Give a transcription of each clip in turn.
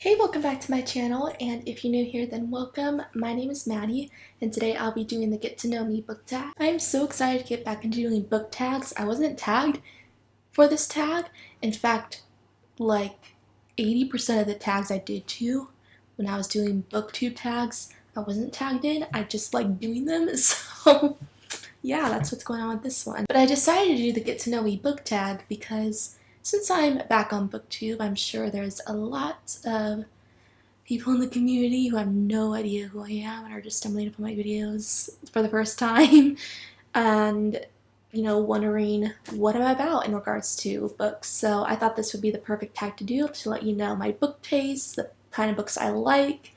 Hey, welcome back to my channel, and if you're new here, then welcome. My name is Maddie, and today I'll be doing the Get to Know Me book tag. I am so excited to get back into doing book tags. I wasn't tagged for this tag. In fact, like 80% of the tags I did too, when I was doing booktube tags, I wasn't tagged in. I just like doing them, so yeah, that's what's going on with this one. But I decided to do the Get to Know Me book tag because since I'm back on booktube, I'm sure there's a lot of people in the community who have no idea who I am and are just stumbling upon my videos for the first time and, you know, wondering what I'm about in regards to books. So I thought this would be the perfect tag to do, to let you know my book taste, the kind of books I like,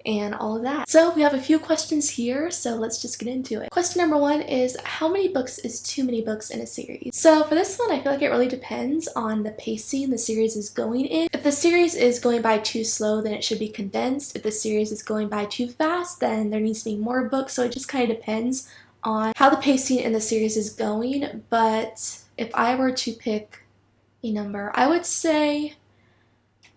and all of that. So we have a few questions here, so let's just get into it. Question number one is, how many books is too many books in a series? So for this one, I feel like it really depends on the pacing the series is going in. If the series is going by too slow, then it should be condensed. If the series is going by too fast, then there needs to be more books. So it just kind of depends on how the pacing in the series is going. But if I were to pick a number, I would say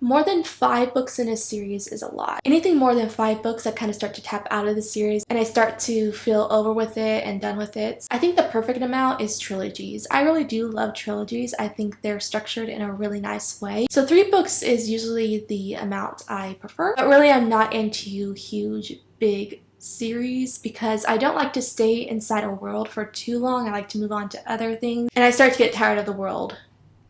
more than 5 books in a series is a lot. Anything more than 5 books, I kind of start to tap out of the series and I start to feel over with it and done with it. I think the perfect amount is trilogies. I really do love trilogies. I think they're structured in a really nice way. So 3 books is usually the amount I prefer. But really, I'm not into huge, big series because I don't like to stay inside a world for too long. I like to move on to other things. And I start to get tired of the world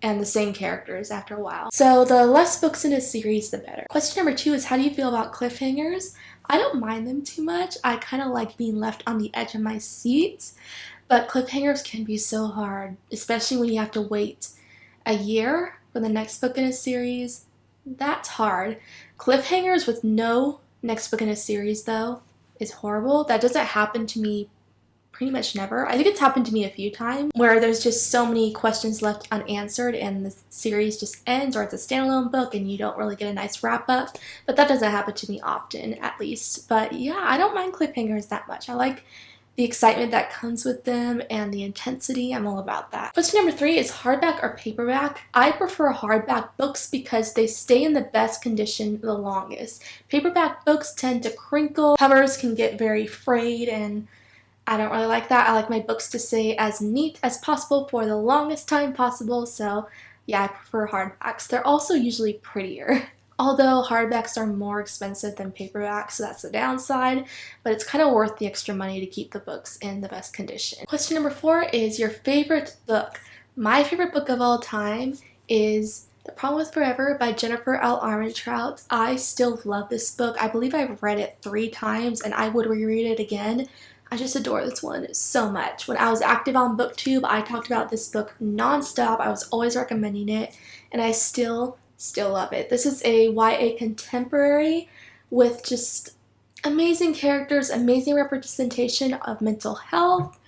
and the same characters after a while. So the less books in a series, the better. Question number 2 is, how do you feel about cliffhangers? I don't mind them too much. I kind of like being left on the edge of my seat, but cliffhangers can be so hard, especially when you have to wait a year for the next book in a series. That's hard. Cliffhangers with no next book in a series, though, is horrible. That doesn't happen to me pretty much never. I think it's happened to me a few times where there's just so many questions left unanswered and the series just ends, or it's a standalone book and you don't really get a nice wrap up. But that doesn't happen to me often, at least. But yeah, I don't mind cliffhangers that much. I like the excitement that comes with them and the intensity. I'm all about that. Question number 3 is, hardback or paperback? I prefer hardback books because they stay in the best condition the longest. Paperback books tend to crinkle, covers can get very frayed, and I don't really like that. I like my books to stay as neat as possible for the longest time possible, so yeah, I prefer hardbacks. They're also usually prettier. Although hardbacks are more expensive than paperbacks, so that's the downside, but it's kind of worth the extra money to keep the books in the best condition. Question number 4 is, your favorite book? My favorite book of all time is The Problem with Forever by Jennifer L. Armentrout. I still love this book. I believe I've read it 3 times and I would reread it again. I just adore this one so much. When I was active on booktube, I talked about this book nonstop. I was always recommending it, and I still love it. This is a YA contemporary with just amazing characters, amazing representation of mental health,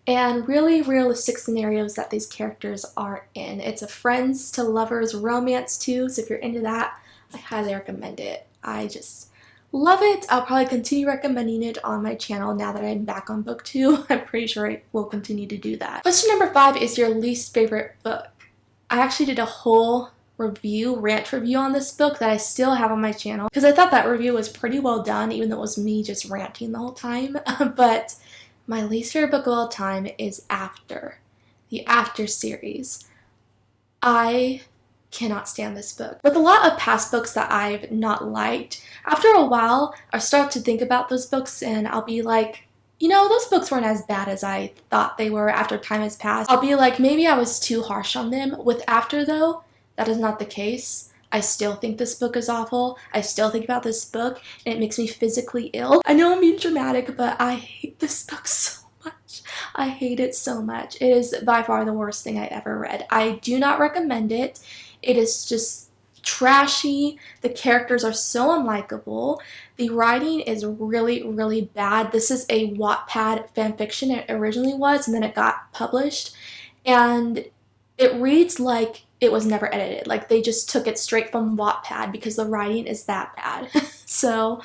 and really realistic scenarios that these characters are in. It's a friends to lovers romance too, so if you're into that, I highly recommend it. I just love it. I'll probably continue recommending it on my channel now that I'm back on booktube. I'm pretty sure I will continue to do that. Question number 5 is, your least favorite book? I actually did a whole rant review on this book that I still have on my channel because I thought that review was pretty well done, even though it was me just ranting the whole time. But my least favorite book of all time is After, the After series. I cannot stand this book. With a lot of past books that I've not liked, after a while I start to think about those books and I'll be like, you know, those books weren't as bad as I thought they were after time has passed. I'll be like, maybe I was too harsh on them. With After, though, that is not the case. I still think this book is awful. I still think about this book and it makes me physically ill. I know I'm being dramatic, but I hate this book so much. I hate it so much. It is by far the worst thing I ever read. I do not recommend it. It is just trashy. The characters are so unlikable. The writing is really, really bad. This is a Wattpad fanfiction. It originally was, and then it got published. And it reads like it was never edited. Like they just took it straight from Wattpad because the writing is that bad. So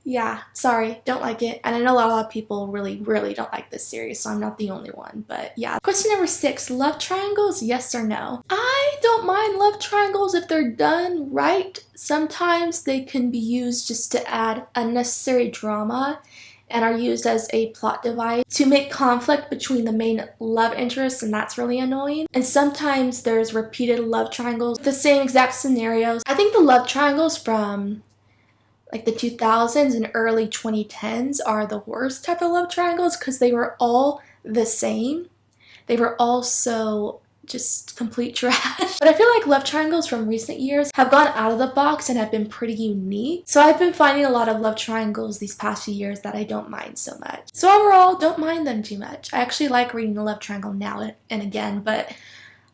Yeah, sorry, don't like it. And I know a lot of people really, really don't like this series, so I'm not the only one, but yeah. Question number 6, love triangles, yes or no? I don't mind love triangles if they're done right. Sometimes they can be used just to add unnecessary drama and are used as a plot device to make conflict between the main love interests, and that's really annoying. And sometimes there's repeated love triangles, the same exact scenarios. I think the love triangles from like the 2000s and early 2010s are the worst type of love triangles because they were all the same. They were all so just complete trash. But I feel like love triangles from recent years have gone out of the box and have been pretty unique. So I've been finding a lot of love triangles these past few years that I don't mind so much. So overall, don't mind them too much. I actually like reading a love triangle now and again, but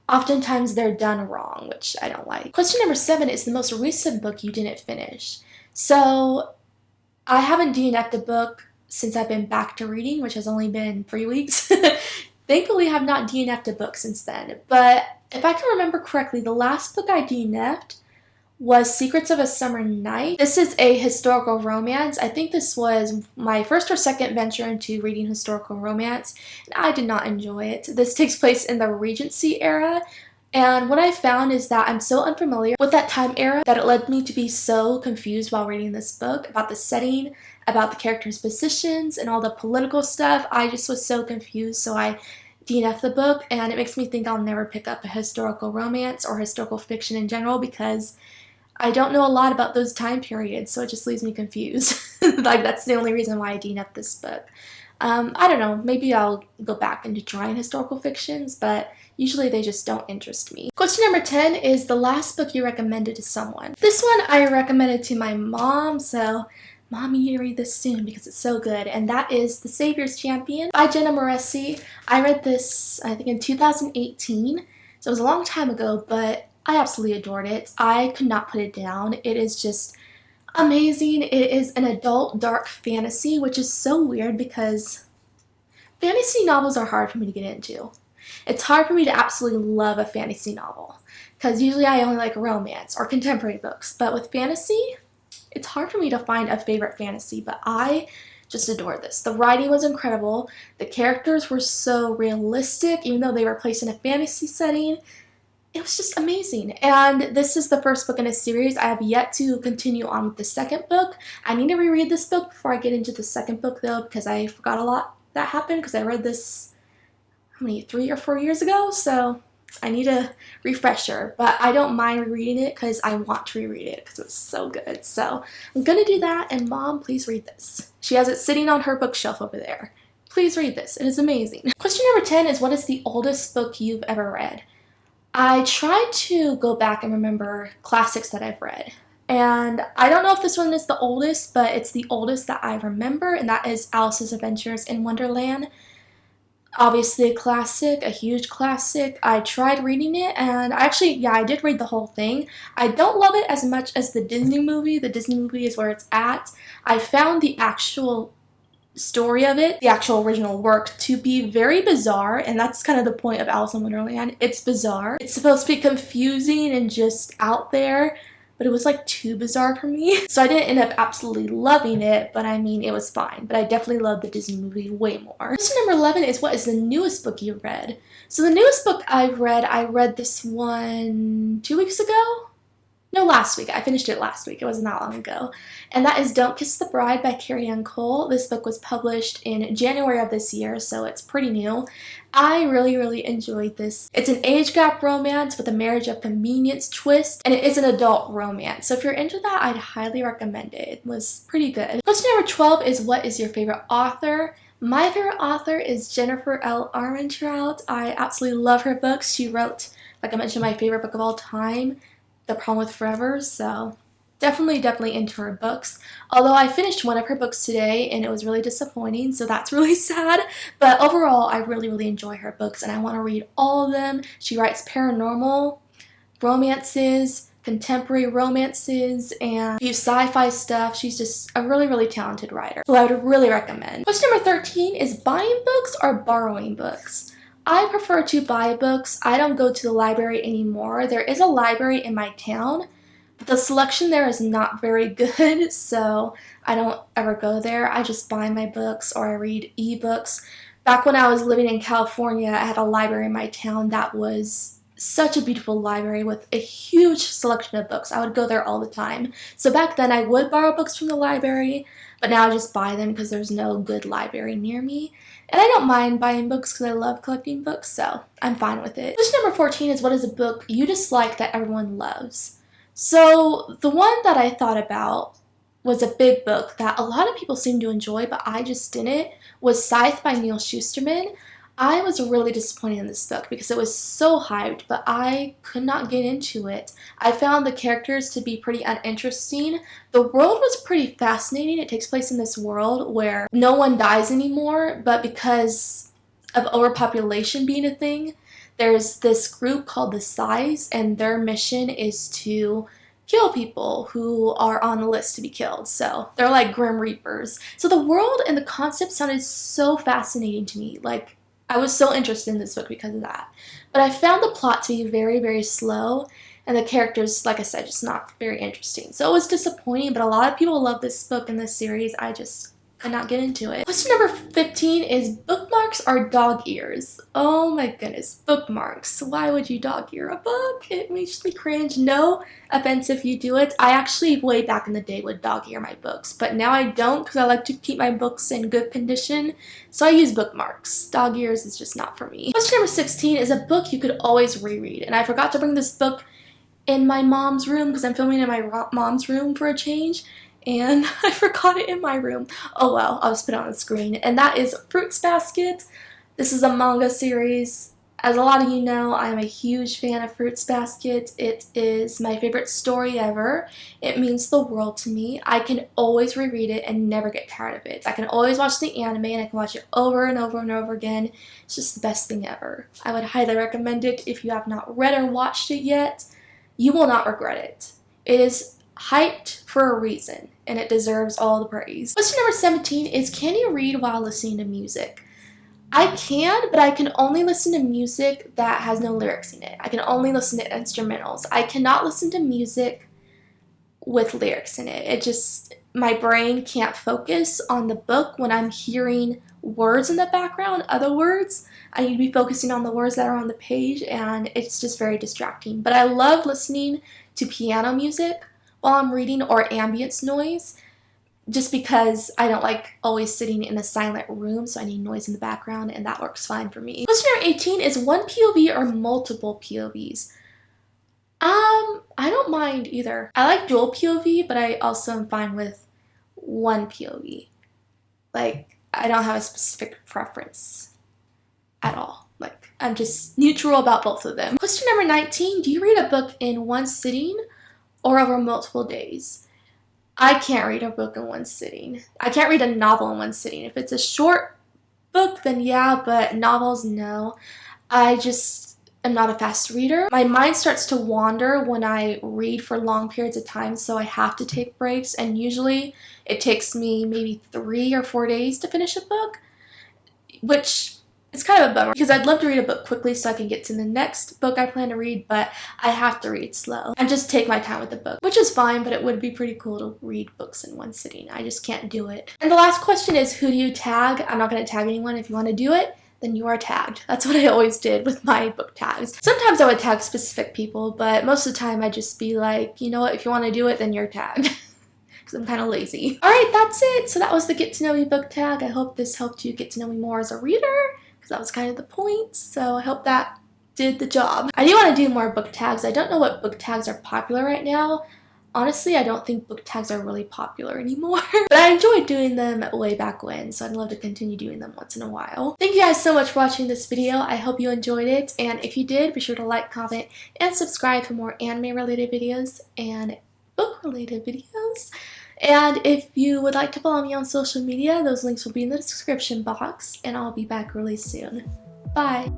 oftentimes they're done wrong, which I don't like. Question number 7 is the most recent book you didn't finish. So I haven't DNF'd a book since I've been back to reading, which has only been 3 weeks. Thankfully, I have not DNF'd a book since then. But if I can remember correctly, the last book I DNF'd was Secrets of a Summer Night. This is a historical romance. I think this was my first or second venture into reading historical romance, and I did not enjoy it. This takes place in the Regency era. And what I found is that I'm so unfamiliar with that time era that it led me to be so confused while reading this book about the setting, about the characters' positions, and all the political stuff. I just was so confused, so I DNF'd the book, and it makes me think I'll never pick up a historical romance or historical fiction in general because I don't know a lot about those time periods, so it just leaves me confused. Like, that's the only reason why I DNF'd this book. I don't know, maybe I'll go back into trying historical fictions, but usually they just don't interest me. Question number 10 is the last book you recommended to someone. This one I recommended to my mom, so Mom, you need to read this soon because it's so good, and that is The Savior's Champion by Jenna. I read this, I think, in 2018, so it was a long time ago, but I absolutely adored it. I could not put it down. It is just amazing. It is an adult dark fantasy, which is so weird because fantasy novels are hard for me to get into. It's hard for me to absolutely love a fantasy novel because usually I only like romance or contemporary books, but with fantasy, it's hard for me to find a favorite fantasy, but I just adored this. The writing was incredible. The characters were so realistic, even though they were placed in a fantasy setting. It was just amazing. And this is the first book in a series. I have yet to continue on with the second book. I need to reread this book before I get into the second book, though, because I forgot a lot that happened because I read this, how many, 3 or 4 years ago? So I need a refresher, but I don't mind rereading it because I want to reread it because it's so good. So I'm going to do that, and Mom, please read this. She has it sitting on her bookshelf over there. Please read this. It is amazing. Question number 10 is, what is the oldest book you've ever read? I tried to go back and remember classics that I've read, and I don't know if this one is the oldest, but it's the oldest that I remember, and that is Alice's Adventures in Wonderland. Obviously a classic, a huge classic. I tried reading it, and I did read the whole thing. I don't love it as much as the Disney movie. The Disney movie is where it's at. I found the actual story of it, the actual original work, to be very bizarre, and that's kind of the point of Alice in Wonderland. It's bizarre. It's supposed to be confusing and just out there, but it was like too bizarre for me. So I didn't end up absolutely loving it, but I mean, it was fine. But I definitely loved the Disney movie way more. Question number 11 is, what is the newest book you read? So the newest book I read this one 2 weeks ago? No, last week. I finished it last week. It wasn't that long ago. And that is Don't Kiss the Bride by Carrie Ann Cole. This book was published in January of this year, so it's pretty new. I really, really enjoyed this. It's an age gap romance with a marriage of convenience twist, and it is an adult romance. So if you're into that, I'd highly recommend it. It was pretty good. Question number 12 is, what is your favorite author? My favorite author is Jennifer L. Armentrout. I absolutely love her books. She wrote, like I mentioned, my favorite book of all time, The Problem with Forever, so definitely into her books. Although I finished one of her books today and it was really disappointing, so that's really sad. But overall, I really enjoy her books and I want to read all of them. She writes paranormal, romances, contemporary romances, and a few sci-fi stuff. She's just a really talented writer, who I would really recommend. Question number 13 is, buying books or borrowing books? I prefer to buy books. I don't go to the library anymore. There is a library in my town, The selection there is not very good, so I don't ever go there. I just buy my books or I read ebooks. Back when I was living in California, I had a library in my town that was such a beautiful library with a huge selection of books. I would go there all the time. So back then I would borrow books from the library, but now I just buy them because there's no good library near me. And I don't mind buying books because I love collecting books, so I'm fine with it. Question number 14 is, what is a book you dislike that everyone loves? So the one that I thought about was a big book that a lot of people seem to enjoy, but I just didn't, was Scythe by Neal Shusterman. I was really disappointed in this book because it was so hyped, but I could not get into it. I found the characters to be pretty uninteresting. The world was pretty fascinating. It takes place in this world where no one dies anymore, but because of overpopulation being a thing, there's this group called the Scythes, and their mission is to kill people who are on the list to be killed. So they're like Grim Reapers. So the world and the concept sounded so fascinating to me. Like, I was so interested in this book because of that. But I found the plot to be very, very slow, and the characters, like I said, just not very interesting. So it was disappointing, but a lot of people love this book and this series. I just could not get into it. Question number 15 is, bookmarks or dog ears? Oh my goodness, bookmarks. Why would you dog ear a book? It makes me cringe. No offense if you do it. I actually, way back in the day, would dog ear my books, but now I don't because I like to keep my books in good condition, so I use bookmarks. Dog ears is just not for me. Question number 16 is a book you could always reread, and I forgot to bring this book in my mom's room because I'm filming in my mom's room for a change, and I forgot it in my room. Oh well, I'll just put it on the screen. And that is Fruits Basket. This is a manga series. As a lot of you know, I'm a huge fan of Fruits Basket. It is my favorite story ever. It means the world to me. I can always reread it and never get tired of it. I can always watch the anime and I can watch it over and over and over again. It's just the best thing ever. I would highly recommend it if you have not read or watched it yet. You will not regret it. It is hyped for a reason, and it deserves all the praise. Question number 17 is, can you read while listening to music? I can, but I can only listen to music that has no lyrics in it. I can only listen to instrumentals. I cannot listen to music with lyrics in it. It just, my brain can't focus on the book when I'm hearing words in the background, other words. I need to be focusing on the words that are on the page, and it's just very distracting. But I love listening to piano music while I'm reading, or ambience noise, just because I don't like always sitting in a silent room, so I need noise in the background, and that works fine for me. Question number 18 is, one POV or multiple POVs? I don't mind either. I like dual POV, but I also am fine with one POV. Like, I don't have a specific preference at all. Like, I'm just neutral about both of them. Question number 19, do you read a book in one sitting or over multiple days? I can't read a book in one sitting. I can't read a novel in one sitting. If it's a short book, then yeah, but novels, no. I just am not a fast reader. My mind starts to wander when I read for long periods of time, so I have to take breaks, and usually it takes me maybe 3 or 4 days to finish a book, which it's kind of a bummer because I'd love to read a book quickly so I can get to the next book I plan to read, but I have to read slow and just take my time with the book, which is fine, but it would be pretty cool to read books in one sitting. I just can't do it. And the last question is, who do you tag? I'm not going to tag anyone. If you want to do it, then you are tagged. That's what I always did with my book tags. Sometimes I would tag specific people, but most of the time I'd just be like, you know what, if you want to do it, then you're tagged. Because I'm kind of lazy. Alright, that's it. So that was the Get to Know Me book tag. I hope this helped you get to know me more as a reader, because that was kind of the point, so I hope that did the job. I do want to do more book tags. I don't know what book tags are popular right now. Honestly, I don't think book tags are really popular anymore, but I enjoyed doing them way back when, so I'd love to continue doing them once in a while. Thank you guys so much for watching this video. I hope you enjoyed it, and if you did, be sure to like, comment, and subscribe for more anime-related videos and book-related videos. And if you would like to follow me on social media, those links will be in the description box, and I'll be back really soon. Bye!